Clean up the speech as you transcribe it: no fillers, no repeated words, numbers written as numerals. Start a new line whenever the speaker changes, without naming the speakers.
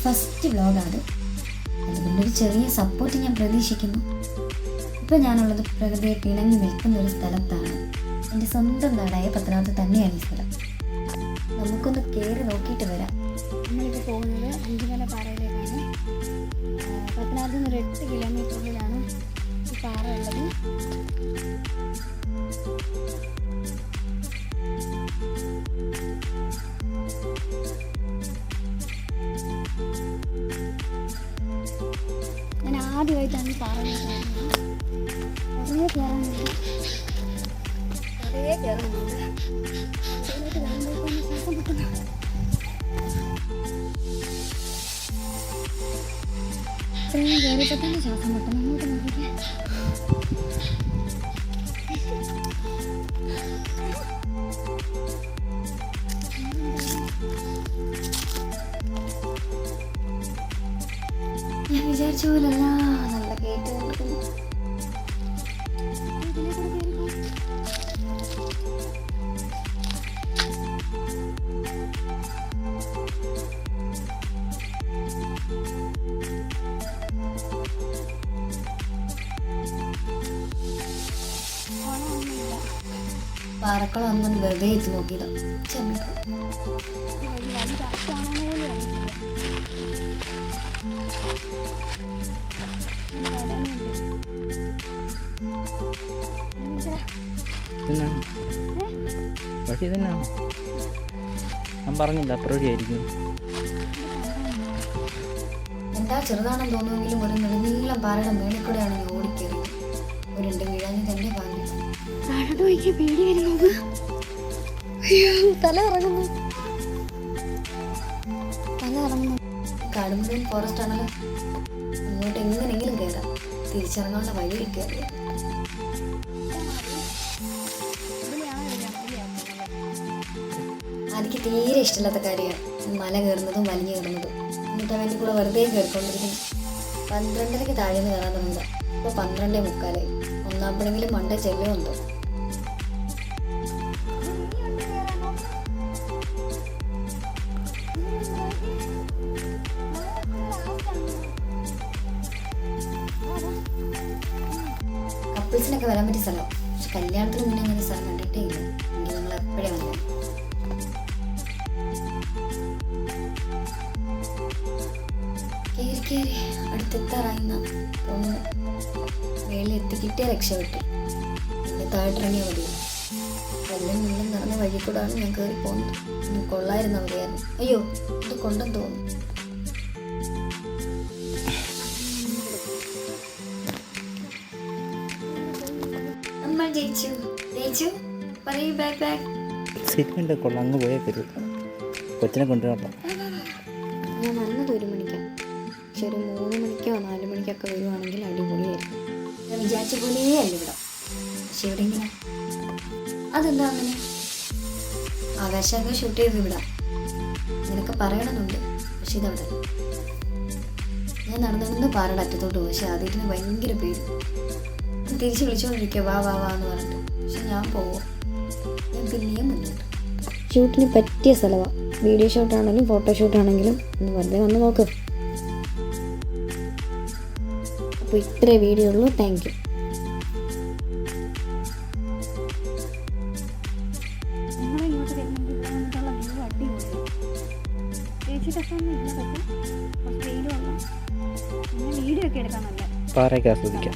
First വ്ലോഗാണ്. അതുകൊണ്ടൊരു ചെറിയ support ഞാൻ പ്രതീക്ഷിക്കുന്നു. ഇപ്പം ഞാനുള്ളത് പ്രകൃതിയെ പിണങ്ങി നിൽക്കുന്ന ഒരു സ്ഥലത്താണ്. എൻ്റെ സ്വന്തം നാടായ പത്തനാപുരത്ത് തന്നെയാണ് ഈ സ്ഥലം. നമുക്കൊന്ന് കയറി നോക്കിയിട്ട് വരാം.
നമ്മളിപ്പോൾ പോകുന്നത് അഞ്ചുമല പാറയിലേക്കാണ്. പത്തനാപുരത്ത് നിന്ന് ഒരു 8 കിലോമീറ്ററിലാണ് ഈ പാറ ഉള്ളത്. ഞാൻ ആദ്യമായിട്ടാണ് ഈ പാറയിൽ കയറുന്നത്. കുറേ കയറുന്നുണ്ട്. ഇതിലേക്ക് കാണുമ്പോഴത്തേക്കും ശ്വാസം കിട്ടുന്നു. ഇത്രയും കയറിയപ്പോൾ തന്നെ ശ്വാസം കിട്ടുന്നു. അങ്ങോട്ട് നോക്കിക്കാൻ
ഞാൻ വിചാരിച്ച പോലല്ല, നല്ല കയറ്റം കൊടുക്കുന്നു. പാറക്കുളം ഒന്നും വെറുതെ എത്തി നോക്കിയതാ.
പക്ഷേ ഇതന്നെയാണ് ഞാൻ പറഞ്ഞില്ല, അപ്രോടിയായിരിക്കും.
എന്താ ചെറുതാണെന്ന് തോന്നുമെങ്കിലും ഒരു നെടുനീളം പാറയുടെ മേളിൽ കൂടെയാണ് ഞാൻ ഓടിക്കേറി. ഒരു വീഴാഞ്ഞ് തന്നെ ഭാഗ്യം.
പേടി വരുന്നത്. തല ഇറങ്ങുന്നു.
കാടുമുഴുവൻ ഫോറസ്റ്റ് ആണല്ലോ. അങ്ങോട്ട് എങ്ങനെയെങ്കിലും കയറാം. തിരിച്ചിറങ്ങാനുള്ള വഴി കയറി. എനിക്ക് തീരെ ഇഷ്ടമില്ലാത്ത കാര്യമാണ് മല കയറുന്നതും വലിഞ്ഞു കയറുന്നതും. എന്നിട്ട് അവൻ്റെ കൂടെ വെറുതെ കയറിക്കൊണ്ടിരിക്കുന്നു. 12:30 താഴെന്ന് കയറാൻ തുടങ്ങുക. ഇപ്പോൾ 12:45. ഒന്നാമപ്പോഴെങ്കിലും മണ്ട ചെല്ലുമെന്തോ. കപ്പിൾസിനൊക്കെ വരാൻ പറ്റിയ സ്ഥലം. പക്ഷെ കല്യാണത്തിന് മുന്നേ അങ്ങനെ സ്ഥലം കണ്ടിട്ടേ ഇല്ല. എങ്കിൽ നിങ്ങൾ എപ്പോഴേ വന്നു. കയറി കയറി അടുത്തെത്താറായിന്ന തോന്നുന്നു. മേളിൽ എത്തിക്കിട്ടിയ രക്ഷപ്പെട്ടു. പിന്നെ താഴ്ത്തിറങ്ങിയ മതി. എല്ലാം മുള്ളും നിറഞ്ഞ വഴി കൂടാണ് ഞാൻ കയറി പോകുന്നത്. ഇനി കൊള്ളായിരുന്നു അവരെയായിരുന്നു. അയ്യോ, ഇത് കൊണ്ടെന്ന് തോന്നുന്നു. നമ്മൾ ജയിച്ചു ജയിച്ചു പറയൂ. ബാക്ക് ബാക്ക്
എക്സൈറ്റ്മെൻ്റ് കൊള്ളാം. അങ്ങ് പോയാൽ കരുത്. കൊച്ചിനെ കൊണ്ടുവരണം.
ഞാൻ വന്നത് 1 മണിക്കാണ്. പക്ഷെ ഒരു 3 മണിക്കോ 4 മണിക്കൊക്കെ വരുവാണെങ്കിൽ അടിപൊളിയായിരുന്നു. ഞാൻ വിചാരിച്ച പോലേ അല്ല ഇവിടെ. പക്ഷെ ഇവിടെ ഇങ്ങനെ അതെന്താ അങ്ങനെ ആകാശമൊക്കെ ഷൂട്ട് ചെയ്ത് വിടാം നിനക്ക് പറയണമെന്നുണ്ട്. പക്ഷെ ഇതവിടെ ഞാൻ നടന്നു പാറയുടെ അറ്റത്തോട്ട് പോകും. പക്ഷെ ആദ്യത്തിന് ഭയങ്കര പേര്. തിരിച്ച് വിളിച്ചുകൊണ്ടിരിക്കുക വാ വാ വാ എന്ന് പറഞ്ഞിട്ട്. പക്ഷെ ഞാൻ പോവും. ഞാൻ പിന്നെയും മുന്നോട്ട്. ഷൂട്ടിന് പറ്റിയ സ്ഥലമാണ്. വീഡിയോ ഷൂട്ടാണെങ്കിലും ഫോട്ടോഷൂട്ടാണെങ്കിലും ഒന്ന് വെറുതെ വന്ന് നോക്ക്. അപ്പോൾ ഇത്രേ വീഡിയോ ഉള്ളൂ. Thank you.
ഇങ്ങോട്ട് വരുന്നുണ്ടുള്ള വ്യൂ അടിപൊളിയാണ്. ചേച്ചിട്ടൊന്നും ഇല്ല. പക്ഷേ കുറച്ച് വെയിൽ വന്നു. പിന്നെ വീഡിയോ ഒക്കെ എടുക്കാൻ നല്ല
പാറയൊക്കെ ആസ്വദിക്കാം.